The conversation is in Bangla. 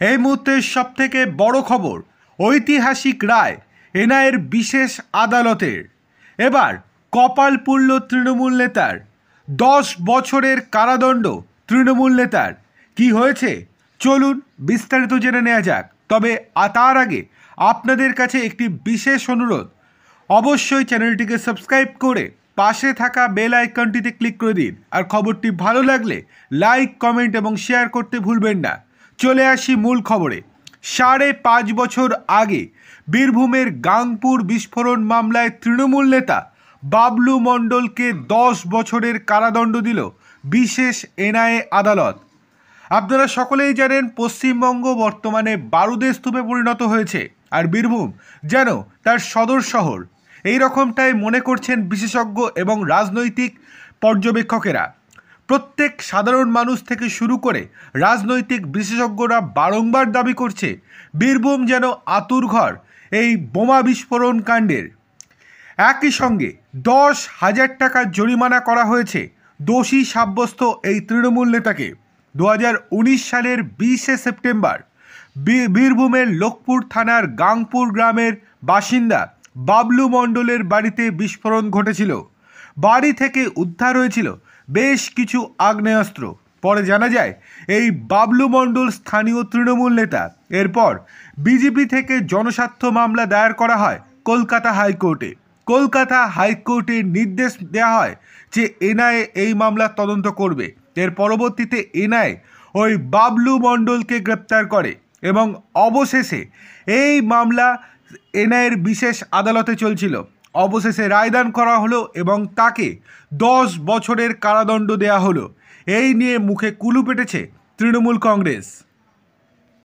এই মুহূর্তের সবথেকে বড় খবর, ঐতিহাসিক রায় এনআইএর বিশেষ আদালতের। এবার কপাল পুড়ল তৃণমূল নেতার, 10 বছরের কারাদণ্ড তৃণমূল নেতার। কি হয়েছে চলুন বিস্তারিত জেনে নেওয়া যাক। তবে তার আগে আপনাদের কাছে একটি বিশেষ অনুরোধ, অবশ্যই চ্যানেলটিকে সাবস্ক্রাইব করে পাশে থাকা বেল আইকনটিতে ক্লিক করে দিন। আর খবরটি ভালো লাগলে লাইক, কমেন্ট এবং শেয়ার করতে ভুলবেন না। চলে আসি মূল খবরে। 5.5 বছর আগে বীরভূমের গাংপুর বিস্ফোরণ মামলায় তৃণমূল নেতা বাবলু মণ্ডলকে 10 বছরের কারাদণ্ড দিল বিশেষ এনআইএ আদালত। আপনারা সকলেই জানেন, পশ্চিমবঙ্গ বর্তমানে বারুদের স্তূপে পরিণত হয়েছে, আর বীরভূম যেন তার সদর শহর। এই রকমটাই মনে করছেন বিশেষজ্ঞ এবং রাজনৈতিক পর্যবেক্ষকেরা। প্রত্যেক সাধারণ মানুষ থেকে শুরু করে রাজনৈতিক বিশেষজ্ঞরা বারংবার দাবি করছে বীরভূম যেন আঁতুড়ঘর এই বোমা বিস্ফোরণ কাণ্ডের। একই সঙ্গে 10,000 টাকা জরিমানা করা হয়েছে দোষী সাব্যস্ত এই তৃণমূল নেতাকে। 2019 সালের 20শে সেপ্টেম্বর বীরভূমের লোকপুর থানার গাংপুর গ্রামের বাসিন্দা বাবলু মণ্ডলের বাড়িতে বিস্ফোরণ ঘটেছিল। বাড়ি থেকে উদ্ধার হয়েছিল বেশ কিছু আগ্নেয়াস্ত্র। পরে জানা যায় এই বাবলু মণ্ডল স্থানীয় তৃণমূল নেতা। এরপর বিজেপি থেকে জনস্বার্থ মামলা দায়ের করা হয় কলকাতা হাইকোর্টে। কলকাতা হাইকোর্টের নির্দেশ দেওয়া হয় যে এনআইএ এই মামলা তদন্ত করবে। এর পরবর্তীতে এনআইএ ওই বাবলু মণ্ডলকে গ্রেপ্তার করে এবং অবশেষে এই মামলা এনআইএর বিশেষ আদালতে চলছিল। অবশেষে রায়দান করা হলো এবং তাকে 10 বছরের কারাদণ্ড দেওয়া হলো। এই নিয়ে মুখে কুলু পেটেছে তৃণমূল কংগ্রেস।